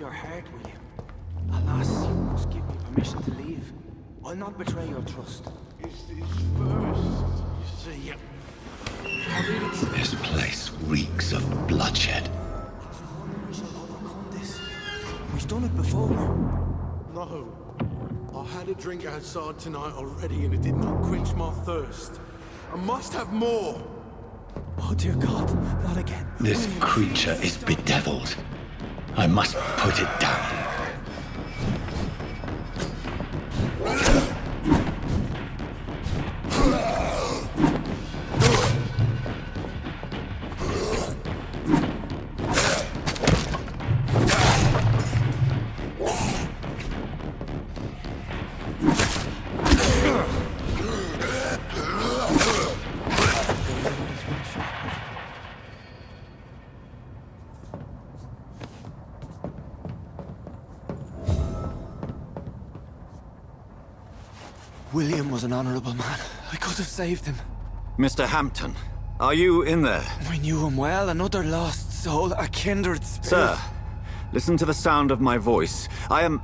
your heart, William. Alas, you must give me permission to leave. I'll not betray your trust. Is this first? See ya. This place reeks of bloodshed. We shall overcome this. We've done it before. No. I had a drink outside tonight already and it did not quench my thirst. I must have more. Oh dear God, not again. This creature is bedeviled. I must put it down. William was an honorable man. I could have saved him. Mr. Hampton, are you in there? I knew him well, another lost soul, a kindred spirit. Sir, listen to the sound of my voice. I'm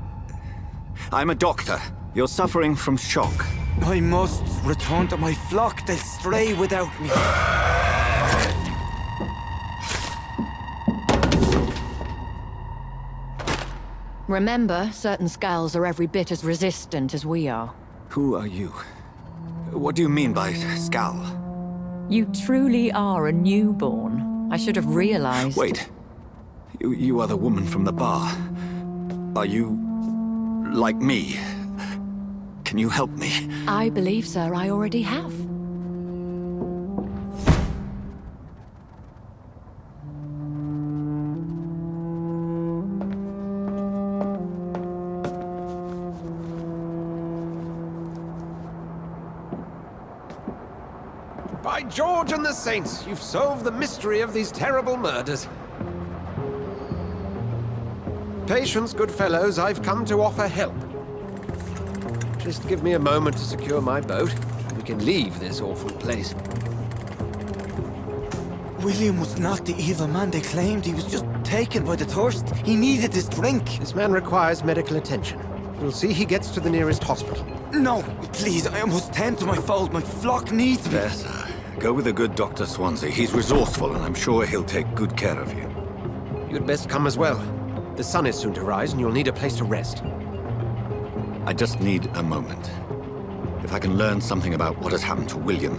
a doctor. You're suffering from shock. I must return to my flock. They'll stray without me. Remember, certain skulls are every bit as resistant as we are. Who are you? What do you mean by Skal? You truly are a newborn. I should have realized. Wait. You are the woman from the bar. Are you... like me? Can you help me? I believe, sir, I already have. By George and the Saints, you've solved the mystery of these terrible murders. Patience, good fellows, I've come to offer help. Just give me a moment to secure my boat. We can leave this awful place. William was not the evil man they claimed. He was just taken by the thirst. He needed his drink. This man requires medical attention. We'll see he gets to the nearest hospital. No, please, I must tend to my fold. My flock needs me. There, sir. Go with the good Dr. Swansea. He's resourceful, and I'm sure he'll take good care of you. You'd best come as well. The sun is soon to rise, and you'll need a place to rest. I just need a moment. If I can learn something about what has happened to William,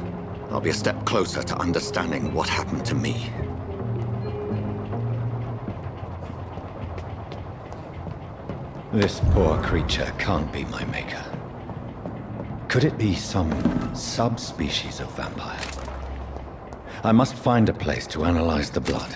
I'll be a step closer to understanding what happened to me. This poor creature can't be my maker. Could it be some subspecies of vampire? I must find a place to analyze the blood.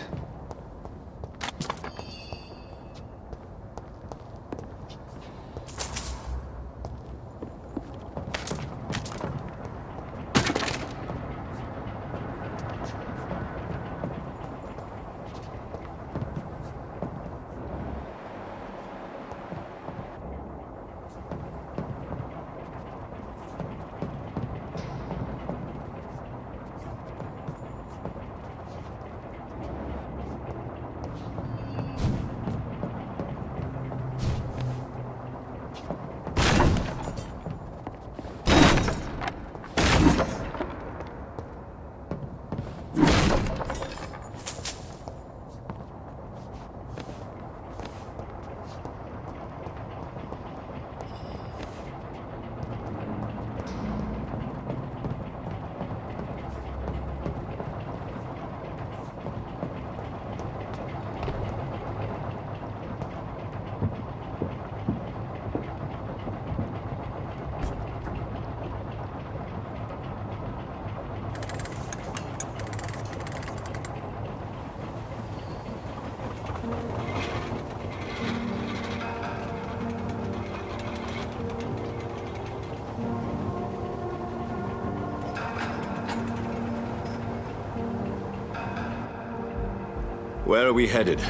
Where are we headed?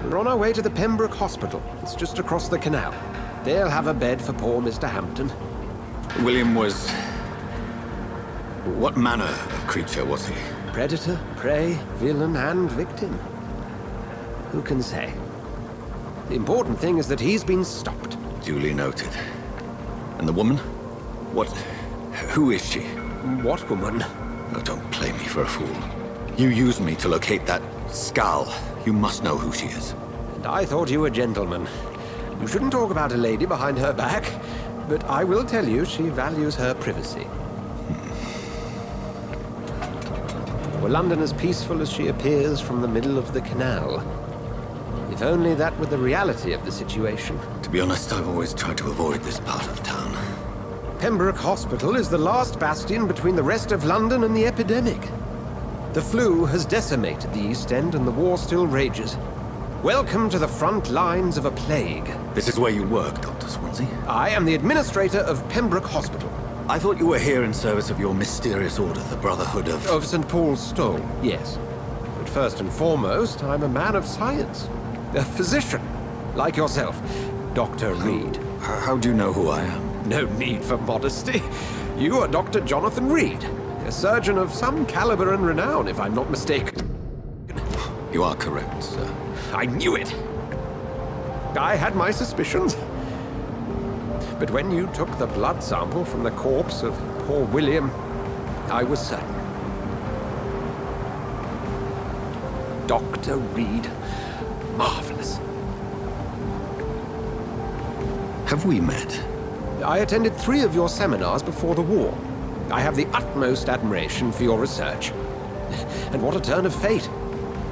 We're on our way to the Pembroke Hospital. It's just across the canal. They'll have a bed for poor Mr. Hampton. William was... what manner of creature was he? Predator, prey, villain, and victim. Who can say? The important thing is that he's been stopped. Duly noted. And the woman? What... who is she? What woman? Oh, don't play me for a fool. You used me to locate that skull. You must know who she is. And I thought you a gentleman. You shouldn't talk about a lady behind her back, but I will tell you she values her privacy. Were London as peaceful as she appears from the middle of the canal? If only that were the reality of the situation. To be honest, I've always tried to avoid this part of town. Pembroke Hospital is the last bastion between the rest of London and the epidemic. The flu has decimated the East End and the war still rages. Welcome to the front lines of a plague. This is where you work, Dr. Swansea? I am the administrator of Pembroke Hospital. I thought you were here in service of your mysterious order, the Brotherhood of... Of St. Paul's Stole, yes. But first and foremost, I'm a man of science. A physician, like yourself, Dr. Reed. How do you know who I am? No need for modesty. You are Dr. Jonathan Reed, a surgeon of some caliber and renown, if I'm not mistaken. You are correct, sir. I knew it! I had my suspicions. But when you took the blood sample from the corpse of poor William, I was certain. Dr. Reed. Marvelous. Have we met? I attended 3 of your seminars before the war. I have the utmost admiration for your research. And what a turn of fate.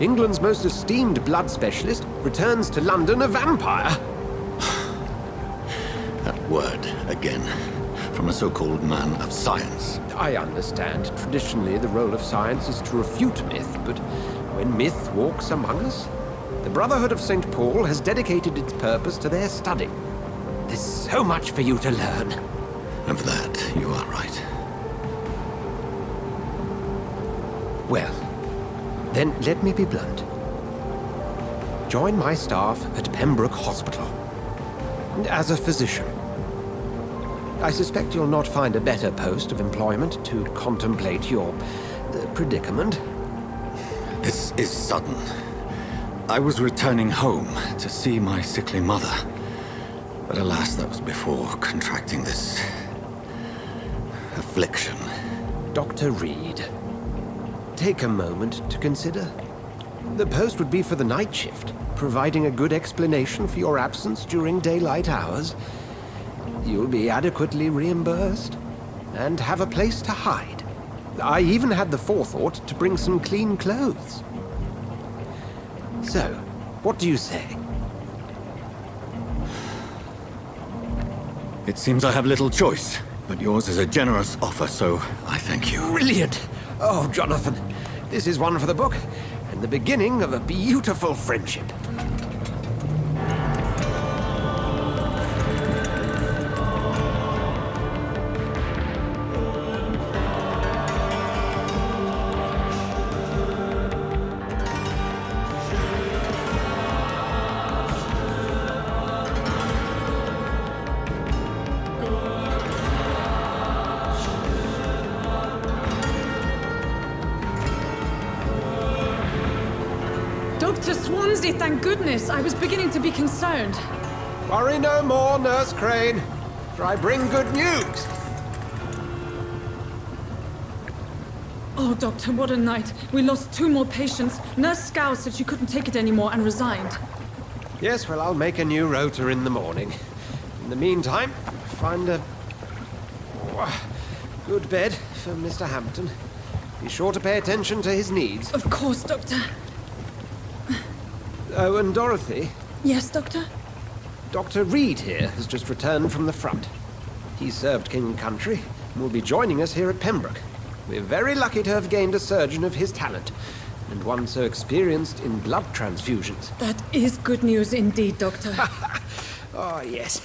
England's most esteemed blood specialist returns to London a vampire. That word, again. From a so-called man of science. I understand. Traditionally, the role of science is to refute myth, but when myth walks among us, the Brotherhood of St. Paul has dedicated its purpose to their study. There's so much for you to learn. Of that, you are right. Well, then let me be blunt. Join my staff at Pembroke Hospital. As a physician. I suspect you'll not find a better post of employment to contemplate your predicament. This is sudden. I was returning home to see my sickly mother. But alas, that was before contracting this... affliction. Dr. Reed, take a moment to consider. The post would be for the night shift, providing a good explanation for your absence during daylight hours. You'll be adequately reimbursed, and have a place to hide. I even had the forethought to bring some clean clothes. So, what do you say? It seems I have little choice, but yours is a generous offer, so I thank you. Brilliant! Oh, Jonathan, this is one for the book, and the beginning of a beautiful friendship. Dr. Swansea, thank goodness. I was beginning to be concerned. Worry no more, Nurse Crane, for I bring good news. Oh, Doctor, what a night. We lost 2 more patients. Nurse Scow said she couldn't take it anymore and resigned. Yes, well, I'll make a new rota in the morning. In the meantime, find a good bed for Mr. Hampton. Be sure to pay attention to his needs. Of course, Doctor. Oh, and Dorothy, Yes, Doctor? Dr. Reed here has just returned from the front. He served King and Country and will be joining us here at Pembroke. We're very lucky to have gained a surgeon of his talent, and one so experienced in blood transfusions. That is good news indeed, Doctor. Oh, yes.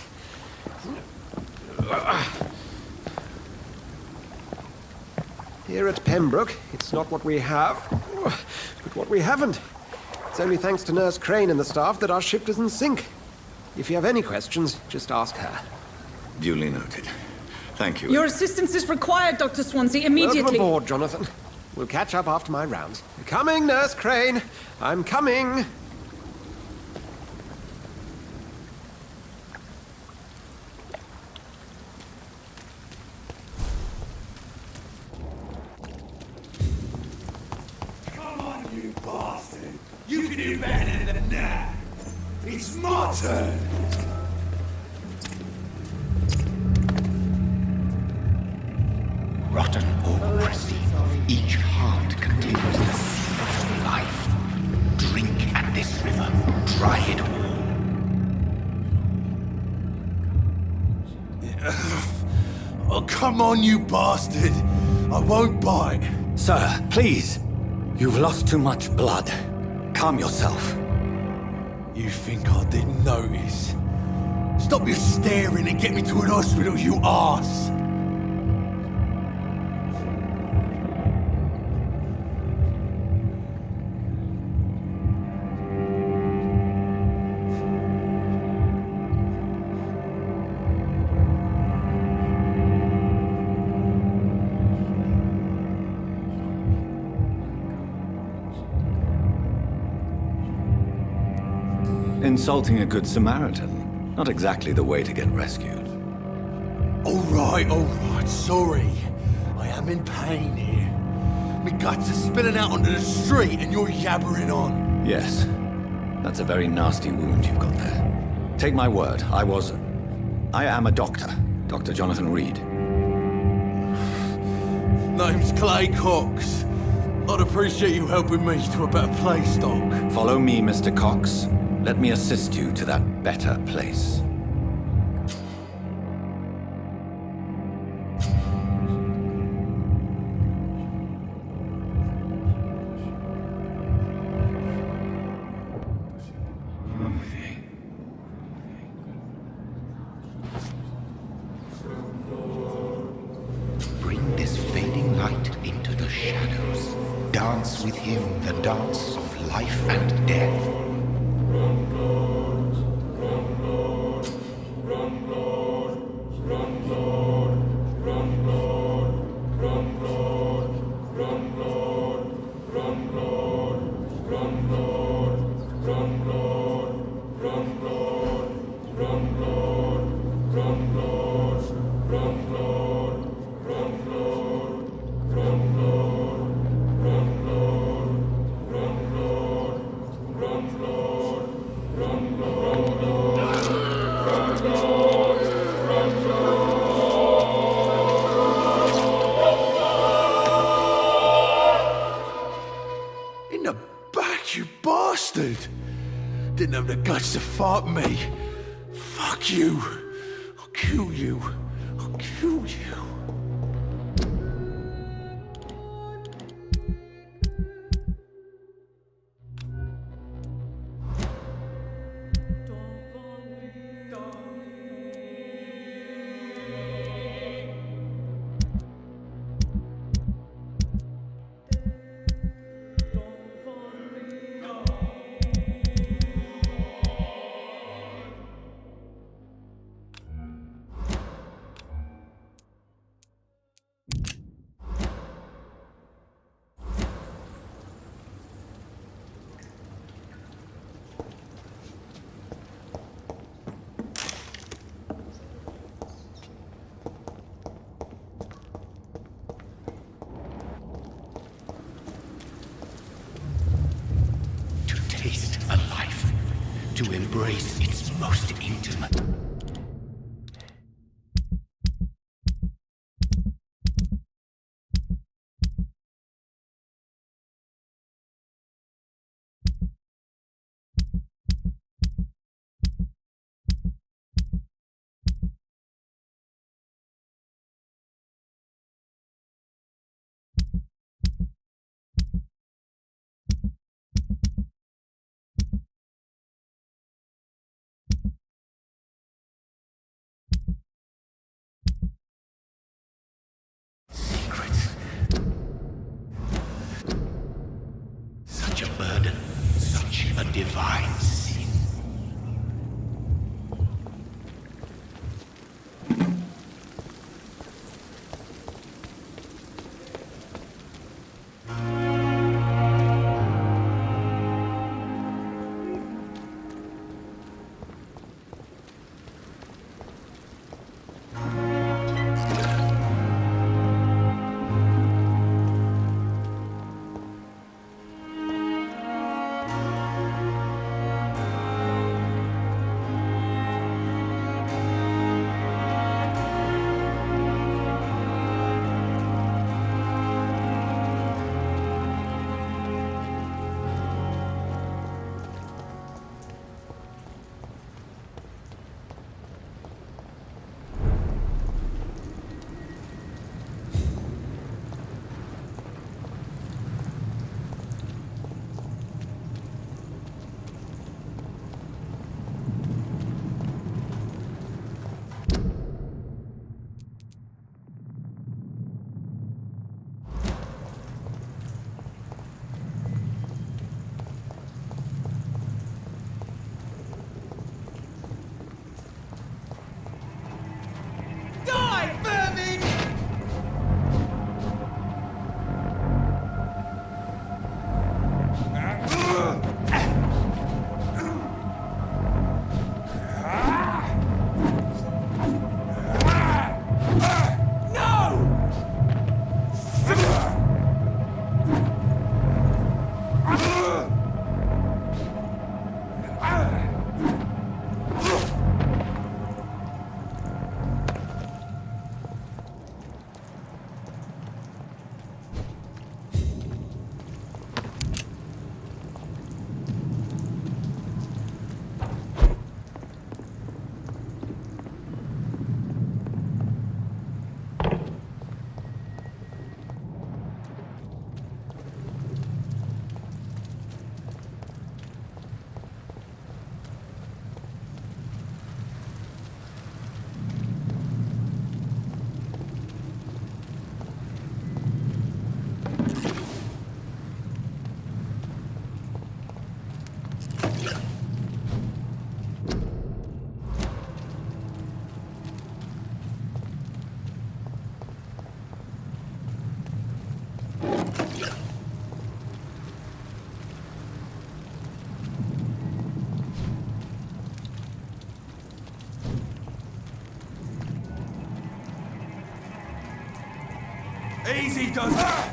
Here at Pembroke, it's not what we have, but what we haven't. It's only thanks to Nurse Crane and the staff that our ship doesn't sink. If you have any questions, just ask her. Duly noted. Thank you. Your assistance is required, Dr. Swansea, immediately. Welcome aboard, Jonathan. We'll catch up after my rounds. Coming, Nurse Crane. I'm coming. do better than that. It's my turn. Rotten or crusty, each heart contains the seed of life. Drink at this river, try it all. Oh, come on, you bastard. I won't bite. Sir, please. You've lost too much blood. Calm yourself. You think I didn't notice? Stop your staring and get me to an hospital, you arse! Insulting a good Samaritan. Not exactly the way to get rescued. Alright, sorry. I am in pain here. My guts are spilling out onto the street and you're yabbering on. Yes. That's a very nasty wound you've got there. Take my word, I am a doctor. Dr. Jonathan Reed. Name's Clay Cox. I'd appreciate you helping me to a better place, Doc. Follow me, Mr. Cox. Let me assist you to that better place. Bring this fading light into the shadows. Dance with him the dance of life and death. In the back, you bastard! Didn't have the guts to fight me. Fuck you. I'll kill you. I'll kill you. Taste a life, to embrace its most intimate. Secrets. Such a burden, such a divine sin. easy, does it?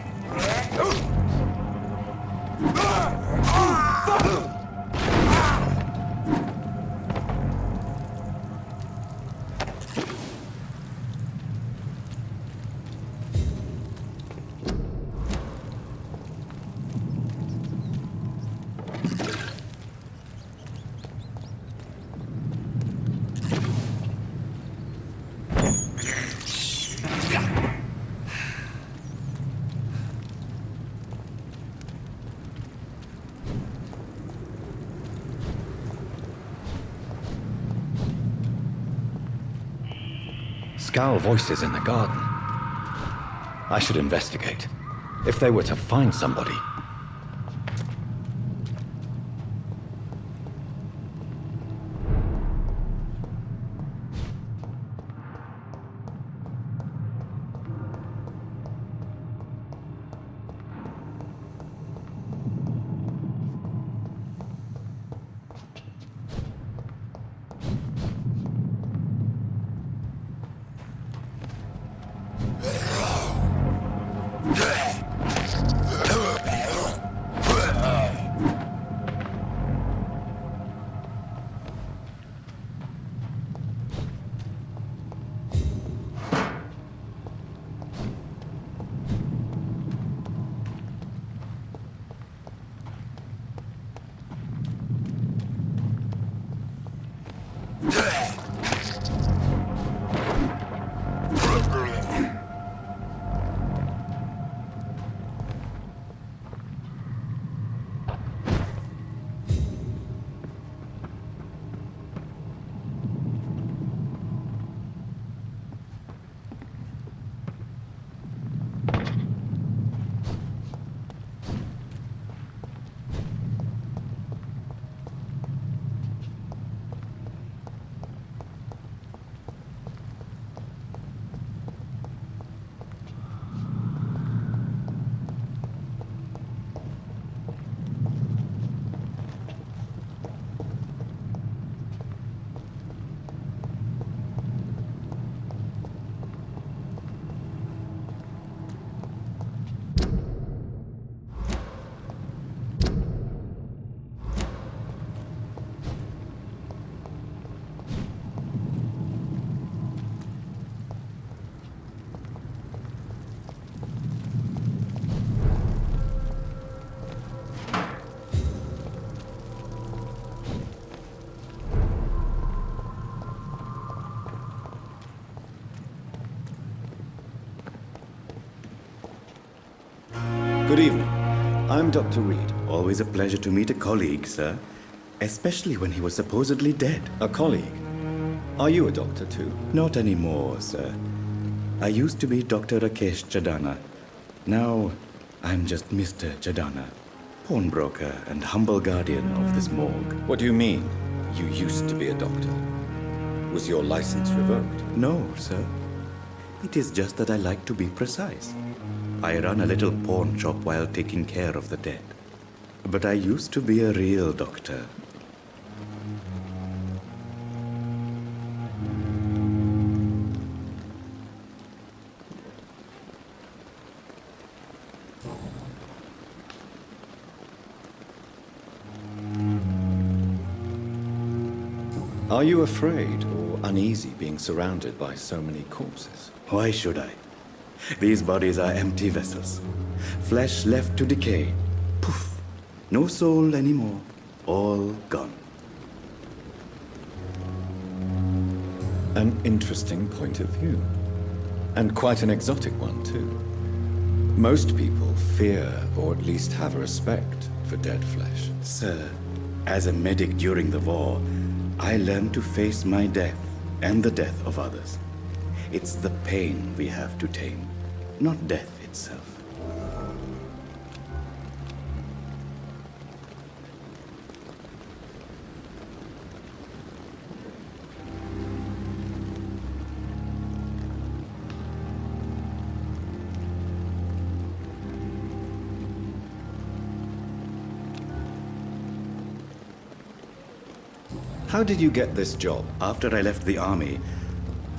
Scowl voices in the garden. I should investigate. If they were to find somebody. Good evening. I'm Dr. Reed. Always a pleasure to meet a colleague, sir. Especially when he was supposedly dead. A colleague? Are you a doctor too? Not anymore, sir. I used to be Dr. Rakesh Chadana. Now, I'm just Mr. Chadana, pawnbroker and humble guardian of this morgue. What do you mean, you used to be a doctor? Was your license revoked? No, sir. It is just that I like to be precise. I run a little pawn shop while taking care of the dead. But I used to be a real doctor. Are you afraid or uneasy being surrounded by so many corpses? Why should I? These bodies are empty vessels. Flesh left to decay. Poof. No soul anymore. All gone. An interesting point of view. And quite an exotic one, too. Most people fear, or at least have a respect, for dead flesh. Sir, as a medic during the war, I learned to face my death and the death of others. It's the pain we have to tame, not death itself. How did you get this job? After I left the army,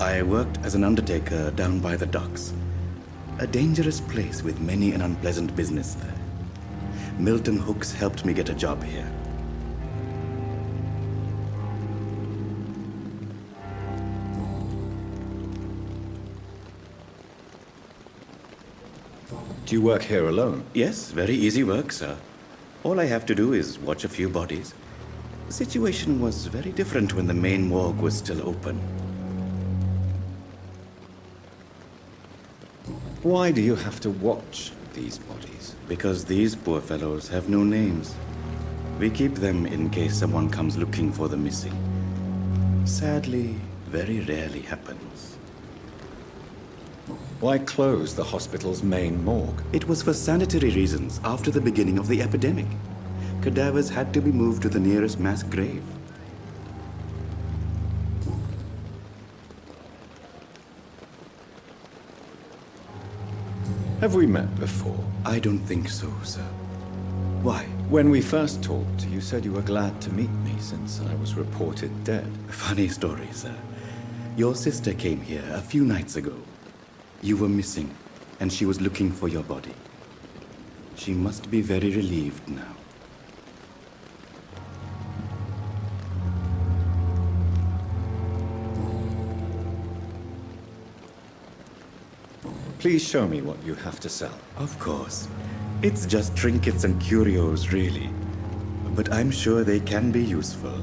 I worked as an undertaker down by the docks. A dangerous place with many an unpleasant business there. Milton Hooks helped me get a job here. Do you work here alone? Yes, very easy work, sir. All I have to do is watch a few bodies. The situation was very different when the main morgue was still open. Why do you have to watch these bodies? Because these poor fellows have no names. We keep them in case someone comes looking for the missing. Sadly, very rarely happens. Why close the hospital's main morgue? It was for sanitary reasons after the beginning of the epidemic. Cadavers had to be moved to the nearest mass grave. Have we met before? I don't think so, sir. Why? When we first talked, you said you were glad to meet me since I was reported dead. Funny story, sir. Your sister came here a few nights ago. You were missing, and she was looking for your body. She must be very relieved now. Please show me what you have to sell. Of course. It's just trinkets and curios, really. But I'm sure they can be useful.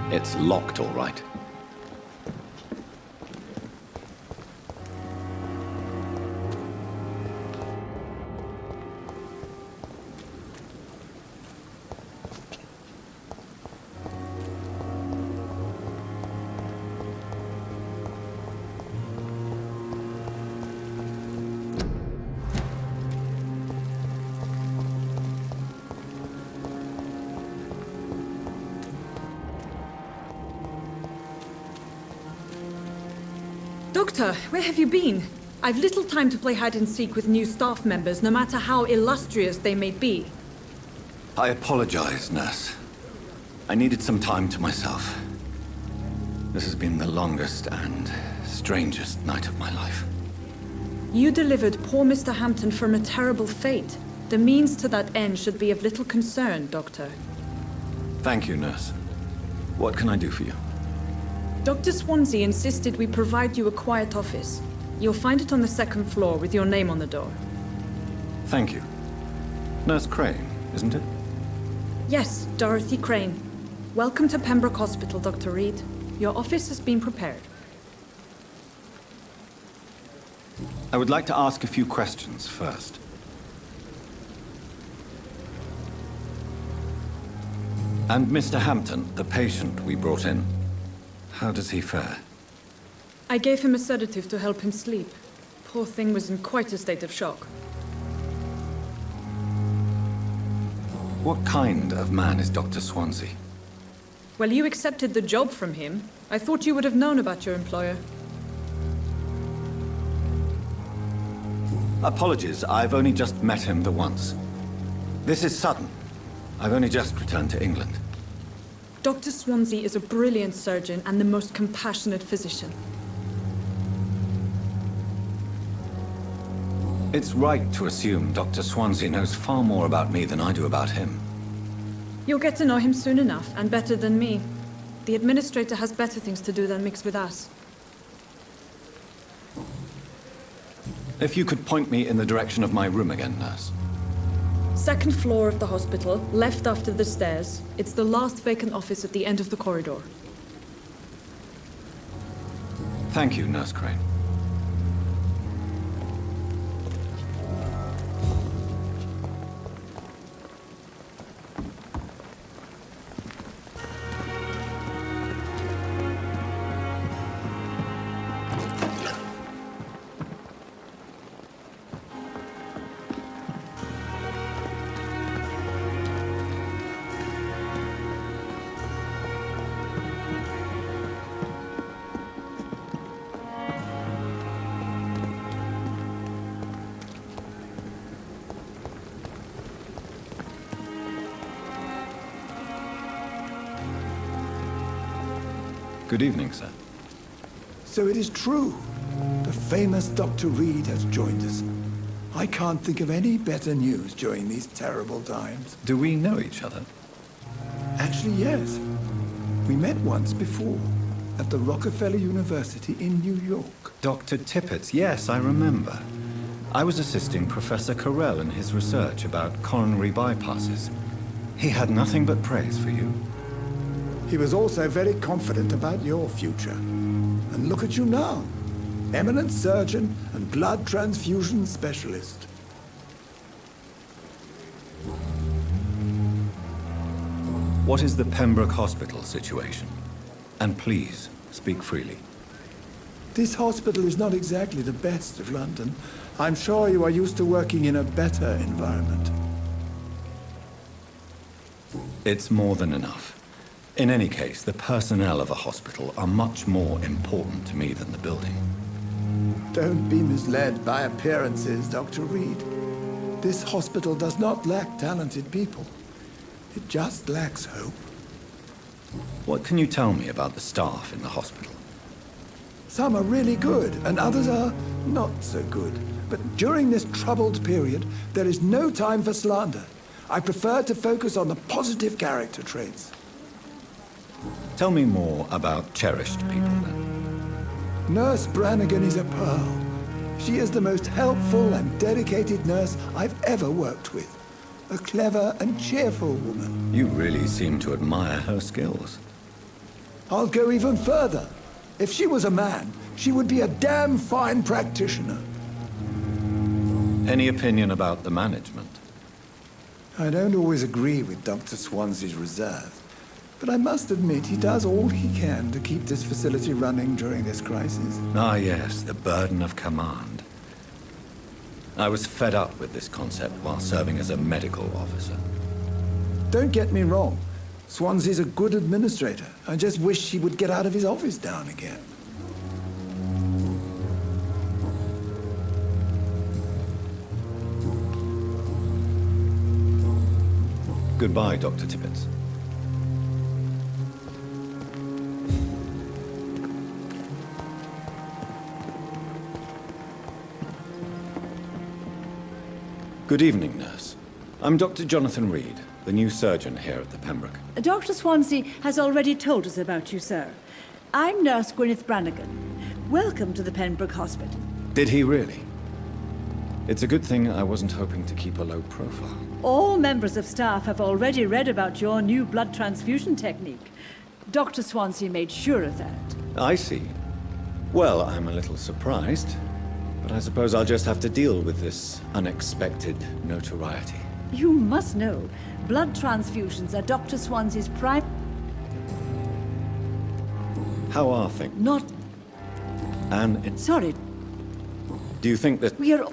It's locked, all right. Doctor, where have you been? I've little time to play hide and seek with new staff members, no matter how illustrious they may be. I apologize, nurse. I needed some time to myself. This has been the longest and strangest night of my life. You delivered poor Mr. Hampton from a terrible fate. The means to that end should be of little concern, Doctor. Thank you, nurse. What can I do for you? Dr. Swansea insisted we provide you a quiet office. You'll find it on the second floor with your name on the door. Thank you. Nurse Crane, isn't it? Yes, Dorothy Crane. Welcome to Pembroke Hospital, Dr. Reed. Your office has been prepared. I would like to ask a few questions first. And Mr. Hampton, the patient we brought in, how does he fare? I gave him a sedative to help him sleep. Poor thing was in quite a state of shock. What kind of man is Dr. Swansea? Well, you accepted the job from him. I thought you would have known about your employer. Apologies, I've only just met him the once. This is sudden. I've only just returned to England. Dr. Swansea is a brilliant surgeon and the most compassionate physician. It's right to assume Dr. Swansea knows far more about me than I do about him. You'll get to know him soon enough, and better than me. The administrator has better things to do than mix with us. If you could point me in the direction of my room again, nurse. Second floor of the hospital, left after the stairs. It's the last vacant office at the end of the corridor. Thank you, Nurse Crane. Good evening, sir. So it is true. The famous Dr. Reed has joined us. I can't think of any better news during these terrible times. Do we know each other? Actually, yes. We met once before, at the Rockefeller University in New York. Dr. Tippett, yes, I remember. I was assisting Professor Carell in his research about coronary bypasses. He had nothing but praise for you. He was also very confident about your future. And look at you now. Eminent surgeon and blood transfusion specialist. What is the Pembroke Hospital situation? And please, speak freely. This hospital is not exactly the best of London. I'm sure you are used to working in a better environment. It's more than enough. In any case, the personnel of a hospital are much more important to me than the building. Don't be misled by appearances, Dr. Reed. This hospital does not lack talented people. It just lacks hope. What can you tell me about the staff in the hospital? Some are really good, and others are not so good. But during this troubled period, there is no time for slander. I prefer to focus on the positive character traits. Tell me more about cherished people, then. Nurse Brannigan is a pearl. She is the most helpful and dedicated nurse I've ever worked with. A clever and cheerful woman. You really seem to admire her skills. I'll go even further. If she was a man, she would be a damn fine practitioner. Any opinion about the management? I don't always agree with Dr. Swansea's reserve, but I must admit he does all he can to keep this facility running during this crisis. Ah, yes, the burden of command. I was fed up with this concept while serving as a medical officer. Don't get me wrong. Swansea's a good administrator. I just wish he would get out of his office now and again. Goodbye, Dr. Tippett. Good evening, nurse. I'm Dr. Jonathan Reed, the new surgeon here at the Pembroke. Dr. Swansea has already told us about you, sir. I'm Nurse Gwyneth Brannigan. Welcome to the Pembroke Hospital. Did he really? It's a good thing I wasn't hoping to keep a low profile. All members of staff have already read about your new blood transfusion technique. Dr. Swansea made sure of that. I see. Well, I'm a little surprised, but I suppose I'll just have to deal with this unexpected notoriety. You must know, blood transfusions are Dr. Swansea's prime... How are things? Not... And Sorry, do you think that we are...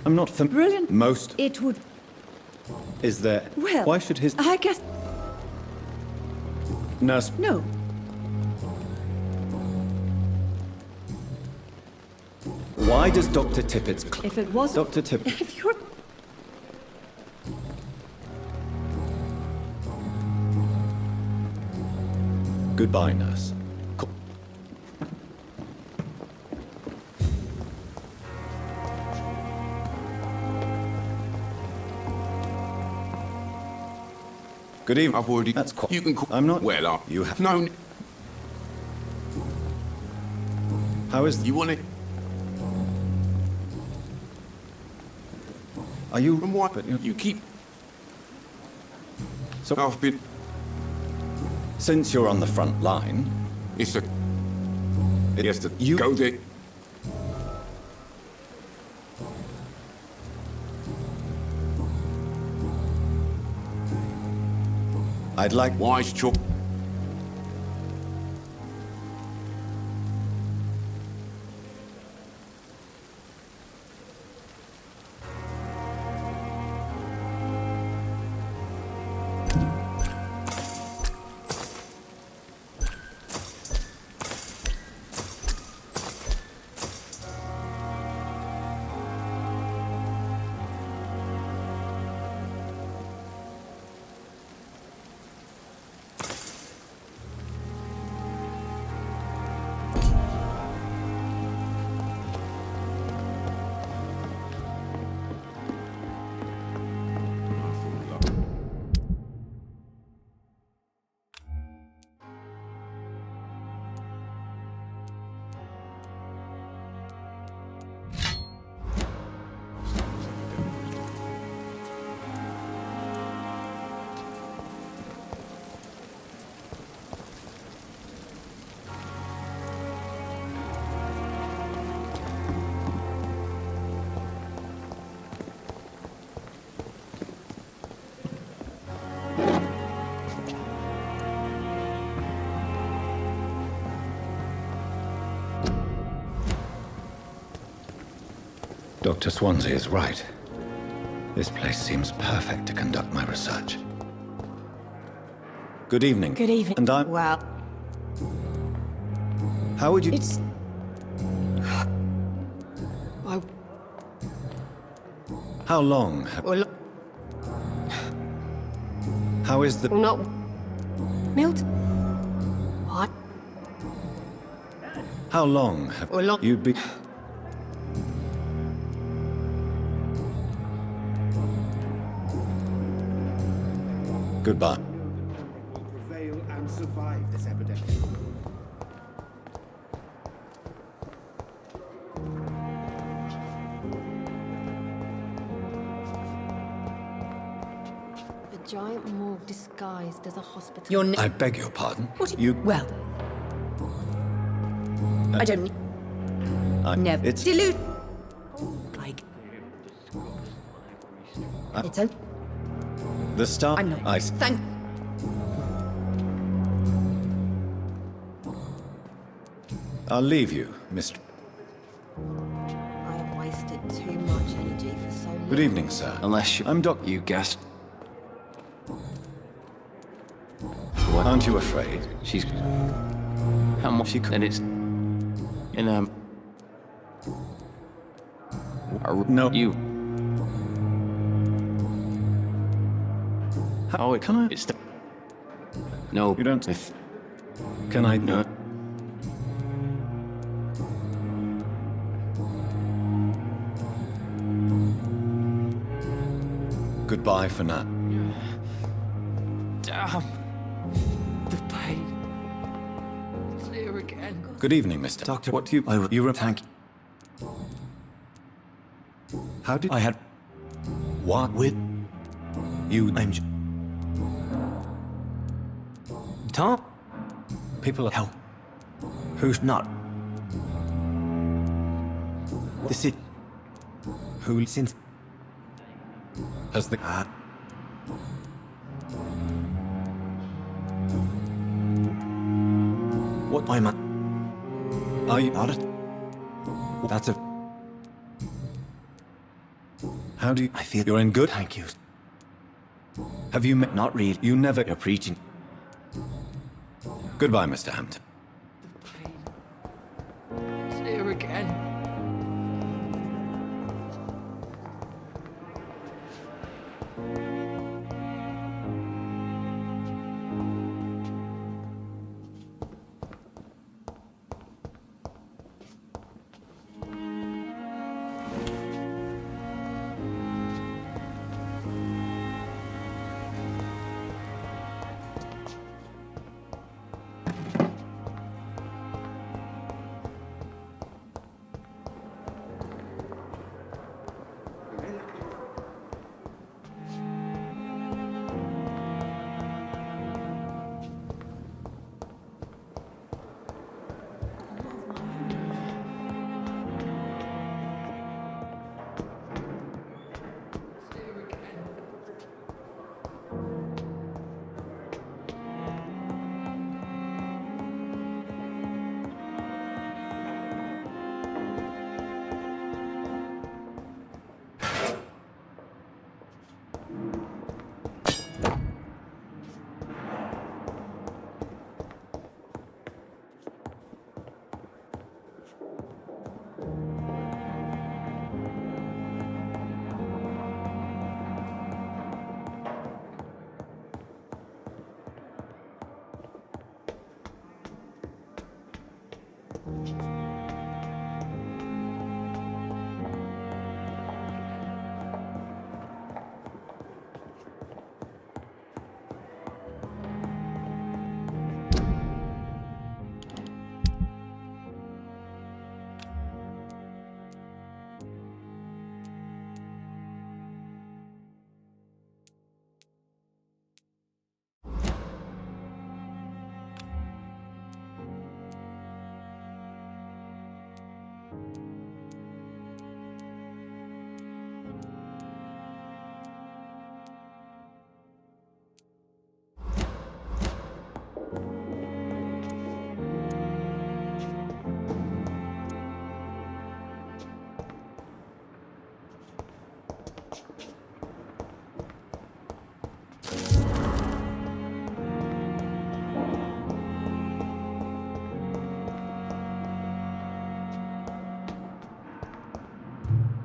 I'm not Brilliant. Most It would... is there? Well... Why should his I guess... nurse? No. Why does Dr. Tippett's If it wasn't... Dr. Tippett? If you're... Goodbye, nurse. Co- Good evening. I've already... That's quite... You can call... I'm not... Well, You have... No, How is... you want it? Are you... And what? But You keep... So, I've been... since you're on the front line... It's a... Yes, to you... go there... I'd like... Wise chalk... Dr. Swansea is right. This place seems perfect to conduct my research. Good evening. Good evening. And I'm... Well, How would you... it's... I... How long have... Well, How is the... not... Milton? What? How long have Well, not... you been... Goodbye. Prevail and survive this epidemic. A giant morgue disguised as a hospital. Your I beg your pardon? What? You... Well... I don't... Never... It's... Dilute... Like... It's okay. The star... I'm not... I... Thank... I'll leave you, Mr... I have wasted too much energy for so long. Good evening, sir. Unless you... I'm Doc... You guessed. Aren't you afraid? She's... How much she... And it's... In, No. You... How it... Can I... It's the... No. You don't... If... Can I... No. Goodbye for now. Damn. The pain. It's here again. Good evening, Mr. Doctor, What do you... you... Thank you. How did... I had... What? With... You... Tom? People are... Hell. Who's... Not... This is... Who... Since... Has the... What am I... Are you... Not it? That's a... How do you... I feel... You're in good... Thank you. Have you met... Not really. You never... You're preaching. Goodbye, Mr. Hampton. It's here again.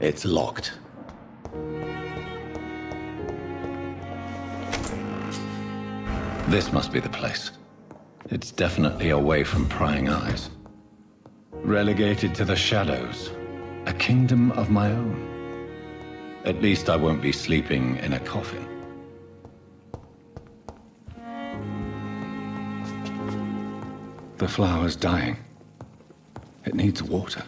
It's locked. This must be the place. It's definitely away from prying eyes. Relegated to the shadows. A kingdom of my own. At least I won't be sleeping in a coffin. The flower's dying. It needs water.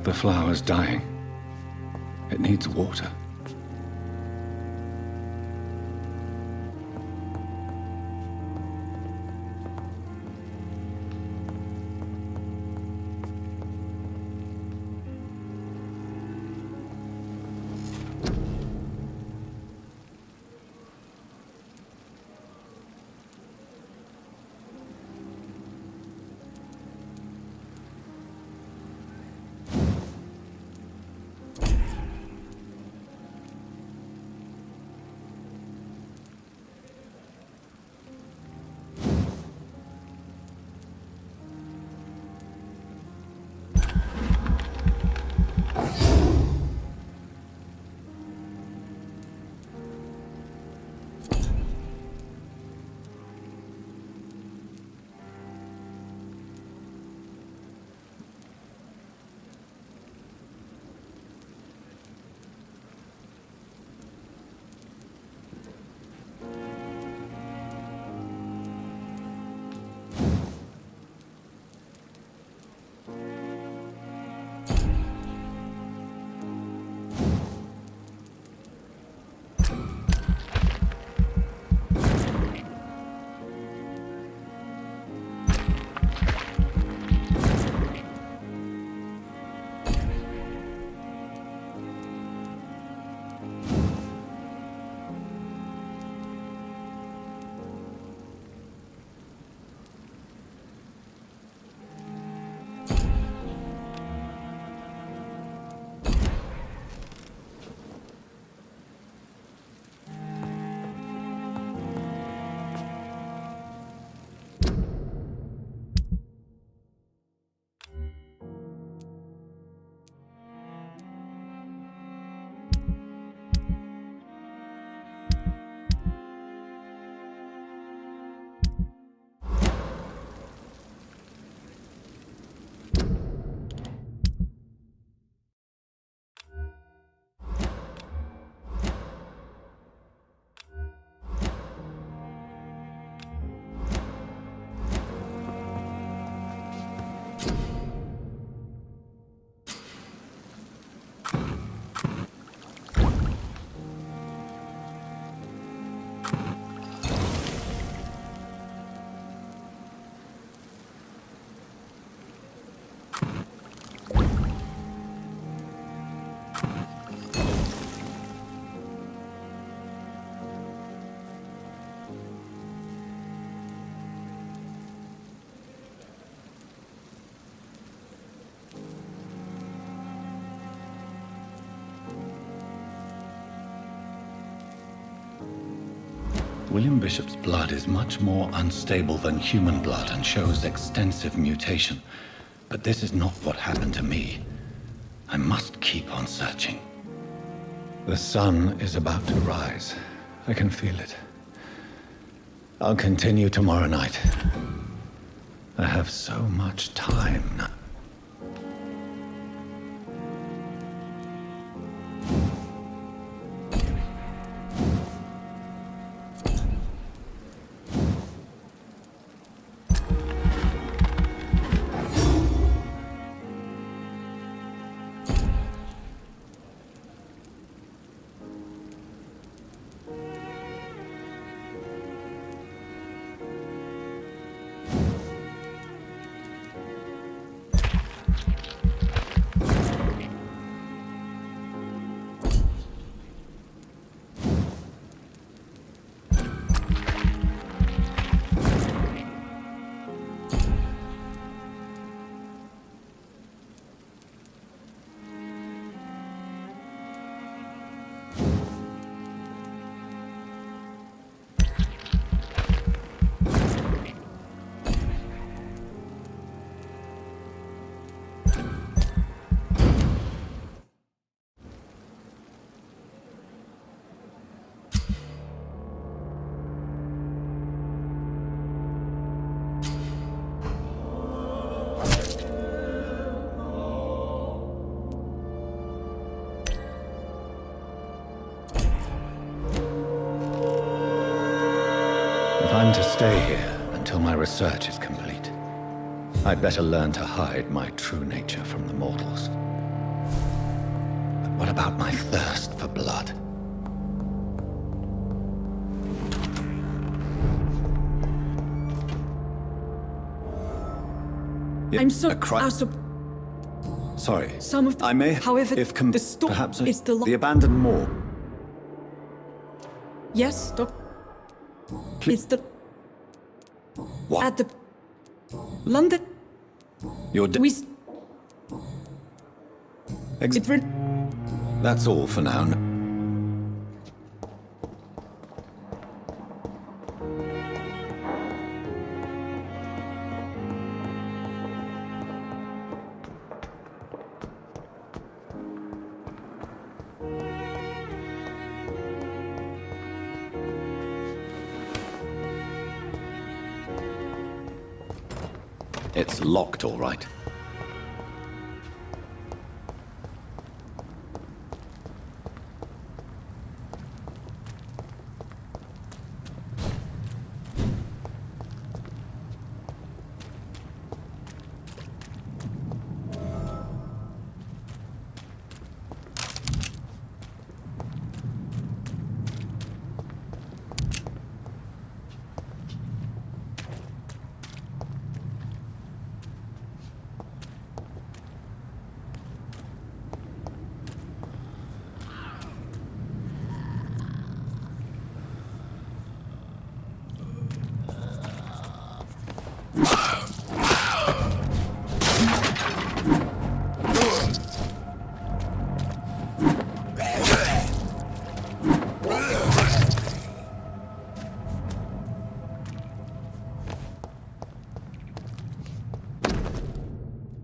The flower's dying. It needs water. William Bishop's blood is much more unstable than human blood and shows extensive mutation. But this is not what happened to me. I must keep on searching. The sun is about to rise. I can feel it. I'll continue tomorrow night. I have so much time now. I'm to stay here until my research is complete. I'd better learn to hide my true nature from the mortals. But what about my thirst for blood? I'm so... Sorry. Some of the... I may... However, if the store perhaps is the... the abandoned mall. Yes, Doc. It's the... What? At the... London... You're We... That's all for now. It's locked, all right.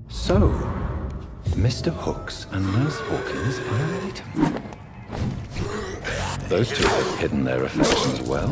So, Mr. Hooks and Nurse Hawkins are related. Those two have hidden their affections well.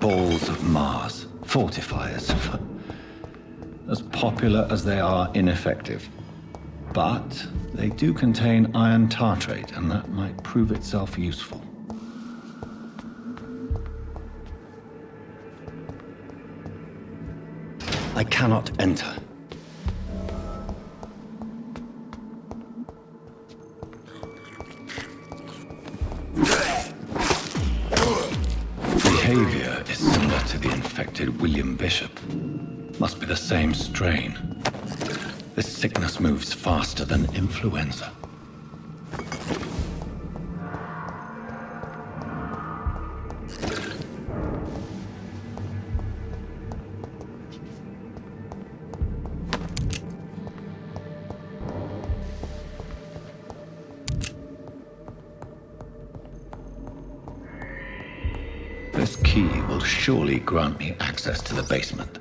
Balls of Mars, fortifiers. As popular as they are ineffective. But they do contain iron tartrate, and that might prove itself useful. I cannot enter. Behavior is similar to the infected William Bishop. Must be the same strain. This sickness moves faster than influenza. This key will surely grant me access to the basement.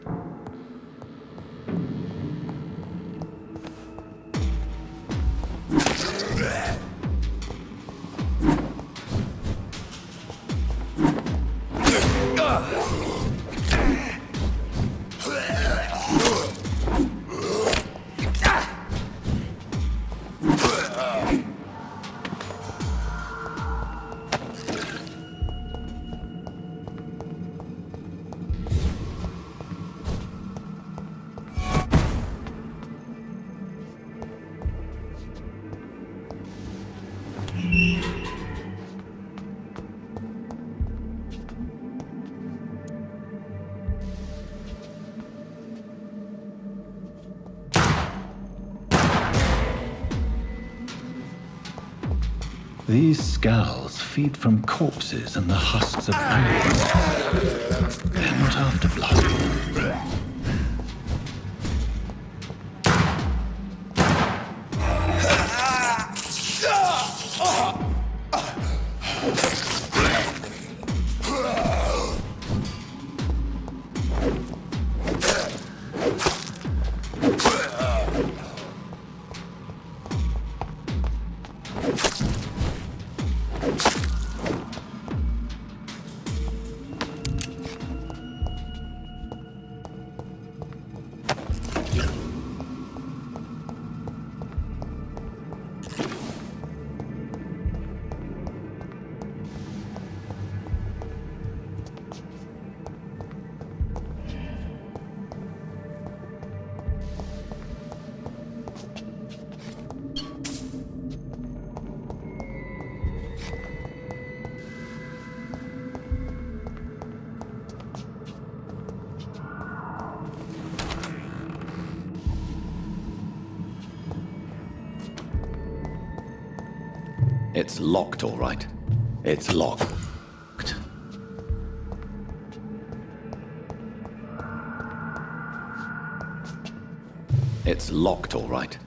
These scowls feed from corpses and the husks of animals. They're not after blood. It's locked, all right. It's locked. It's locked, all right.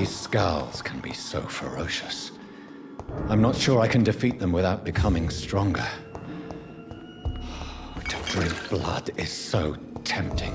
Scowls can be so ferocious. I'm not sure I can defeat them without becoming stronger. To drink blood is so tempting.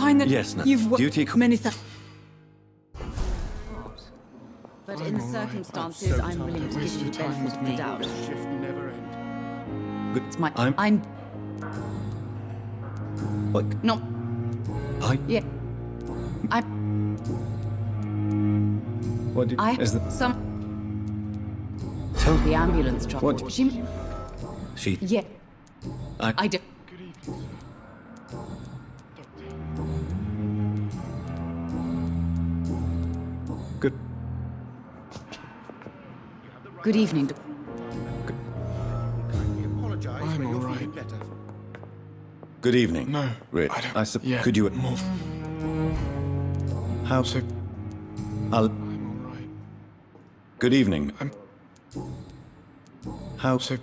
Fine that Yes, no. you've Duty many things. But in the circumstances, I'm willing to give you the benefit of the doubt. But It's my... I'm... What? No. Yeah. What do, I... is the... Some... Tell The ambulance truck. What? She... Yeah. I do. Good. Good evening. I'm all right. Good evening. No, Rich. I don't... Yeah, could you... More... How... So... I'll... I'm all right. Good evening. I'm... How... So...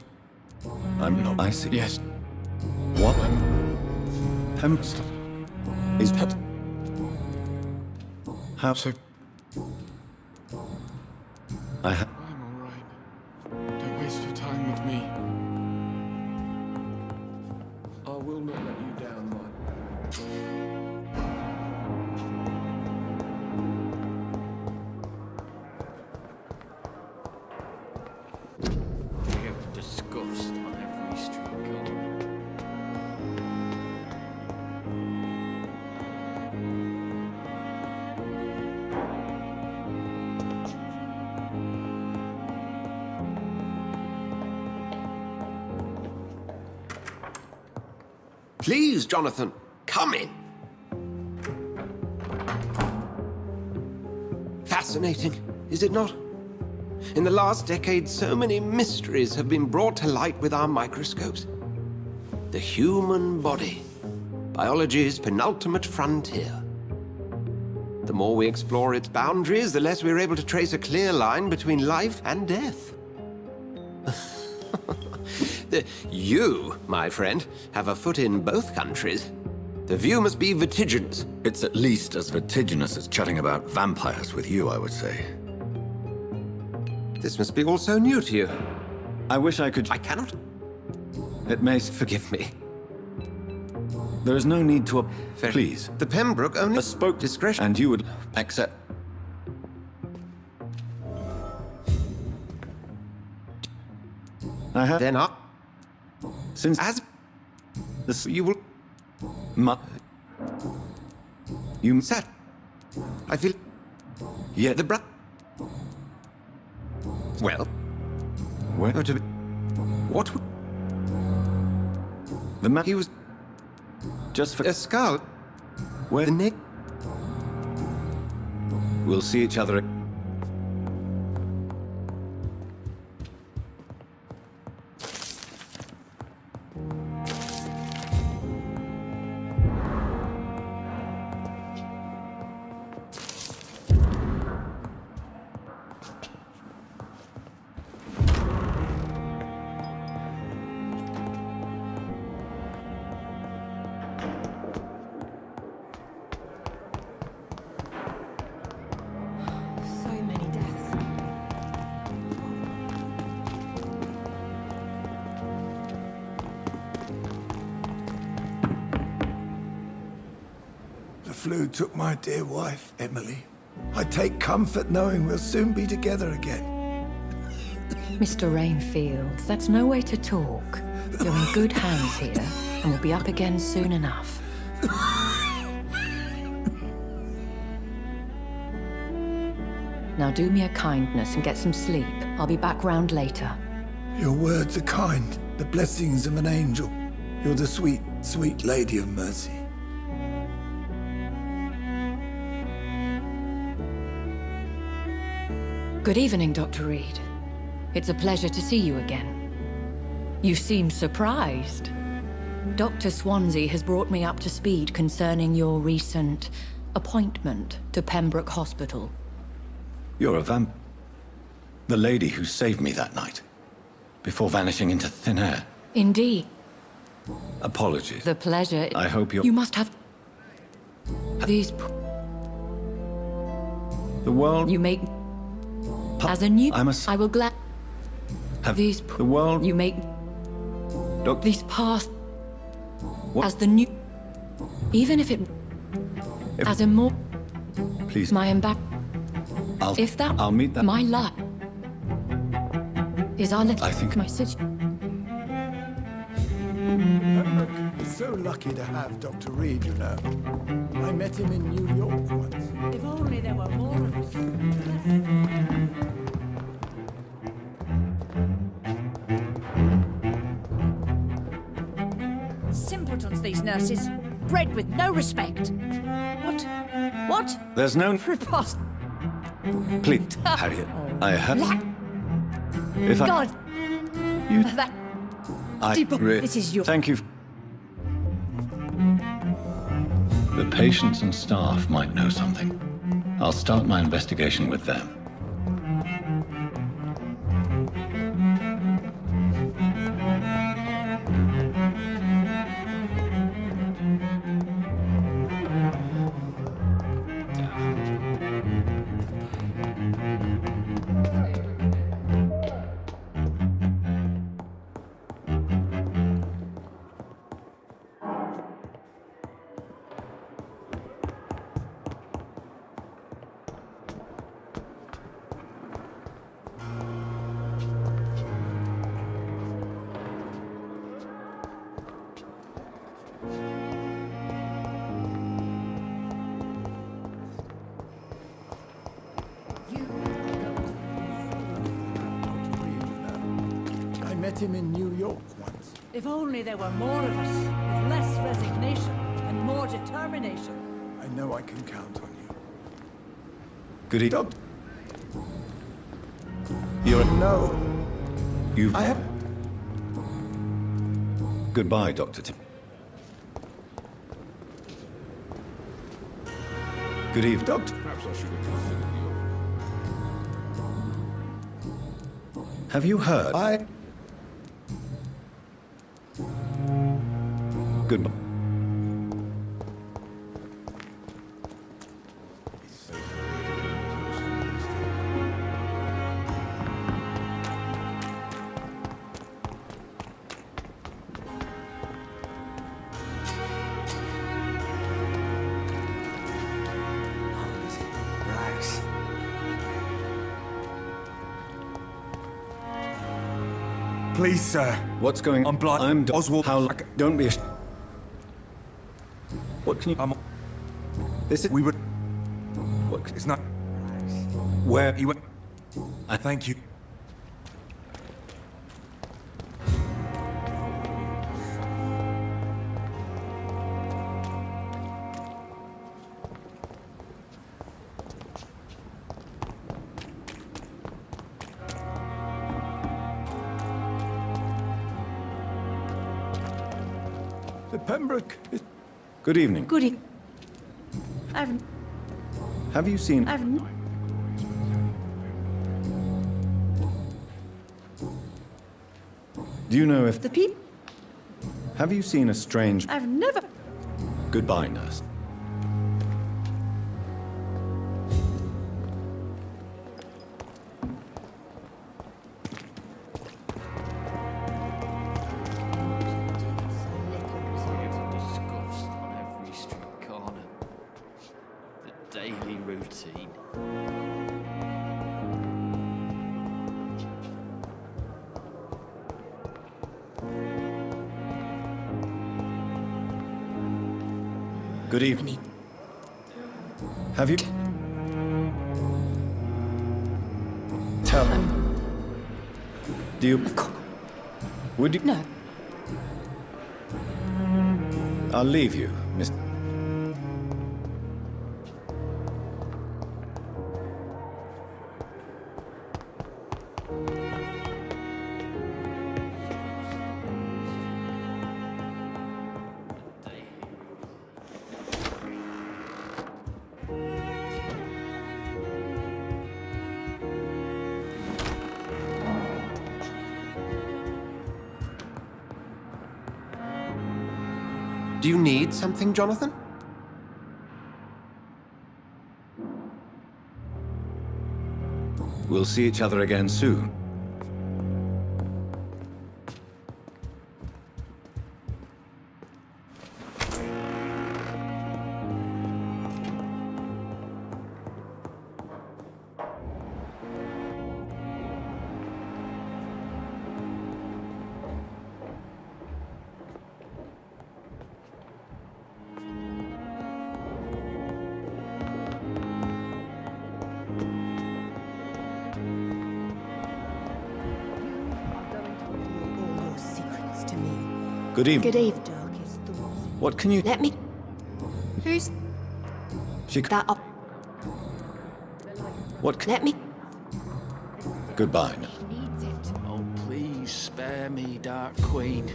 I'm... No. I see. Yes. What? I'm... Is... That... How... So... I ha... I'm all right. Don't waste your time with me. I will not let you down, Mike. We have disgust on every street corner. Please, Jonathan, come in. Fascinating, is it not? In the last decade, so many mysteries have been brought to light with our microscopes. The human body, biology's penultimate frontier. The more we explore its boundaries, the less we're able to trace a clear line between life and death. You, my friend, have a foot in both countries. The view must be vertiginous. It's at least as vertiginous as chatting about vampires with you, I would say. This must be all so new to you. I wish I could... I cannot. It may... Forgive me. There is no need to... Please. The Pembroke only spoke discretion. And you would accept... I have... Then up. Since... As... This... You will... You... Sat. I feel... Yeah, The Well... Where? To be... What... The man... He was... Just for... A skull. Where? The neck... We'll see each other... So many deaths. The flu took my dear wife, Emily. I take comfort knowing we'll soon be together again. Mr. Rainfield, that's no way to talk. You're in good hands here, and we'll be up again soon enough. Now do me a kindness and get some sleep. I'll be back round later. Your words are kind, the blessings of an angel. You're the sweet, sweet Lady of Mercy. Good evening, Dr. Reed. It's a pleasure to see you again. You seem surprised. Dr. Swansea has brought me up to speed concerning your recent appointment to Pembroke Hospital. You're a vamp... The lady who saved me that night. Before vanishing into thin air. Indeed. Apologies. The pleasure... I hope you're... You must have... These... The world... You make... As a new... I must... I will glad... Have... These... The world... You make... Doc... These past... What? As the new... Even if it... As a more... Please... My back... If that... I'll meet that... My luck... Is our little... I think... My situation... Pembroke is so lucky to have Dr. Reed, you know. I met him in New York once. If only there were more of us. Simpletons, these nurses. Bred with no respect. What? There's no... Preposterous. Please, Harriet. I have... If I... God! You... That... This is your... Thank you. The patients and staff might know something. I'll start my investigation with them. I met him in New York once. If only there were more of us, with less resignation and more determination. I know I can count on you. Good evening. Doctor... You're... No. You've... I have... Goodbye, Dr. Tim. Good evening. Doctor... Perhaps I should have considered the Have you heard? Goodbye. Please, sir. What's going on? I'm blind. I'm Oswald. How? Don't be. What can you? This is. We were. What? It's not. Where? He went. Thank you. The Pembroke is... Good evening. Good evening. Have you seen? Do you know if The people. Have you seen a strange? I've never. Goodbye, nurse. Discussed on every street corner. The daily routine. Good evening. Have you? Tell me. Do you? Would you? No. I'll leave you, Miss. Do you need something, Jonathan? We'll see each other again soon. Good evening. Good evening. What can you? Let me. Who's She. that up? What? Let me. Goodbye. Oh, please spare me, Dark Queen.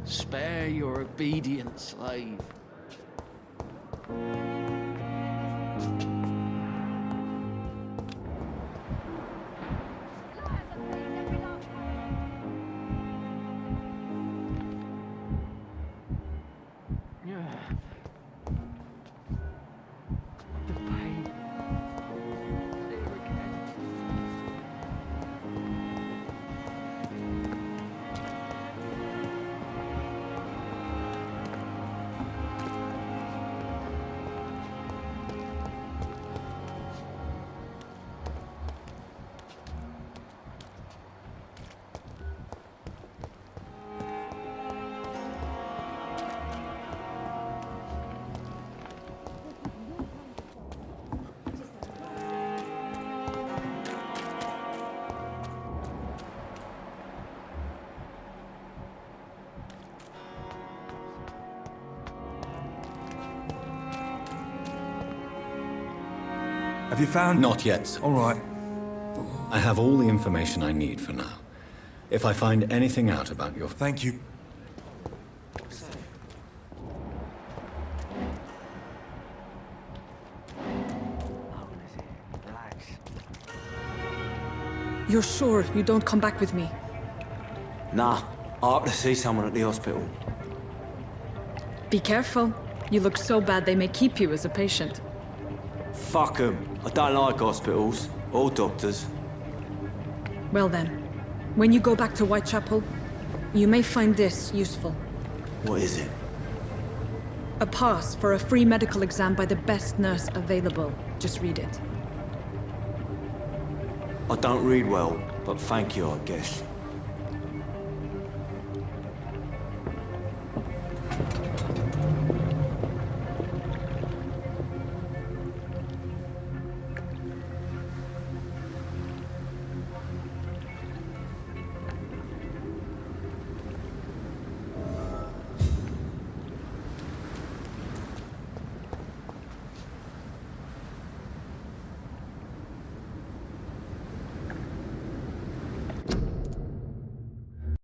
Spare your obedient slave. Have you found? Not yet, sir. All right. I have all the information I need for now. If I find anything out about your... Thank you. You're sure you don't come back with me? Nah, I have to see someone at the hospital. Be careful. You look so bad they may keep you as a patient. Fuck 'em. I don't like hospitals or doctors. Well then, when you go back to Whitechapel, you may find this useful. What is it? A pass for a free medical exam by the best nurse available. Just read it. I don't read well, but thank you, I guess.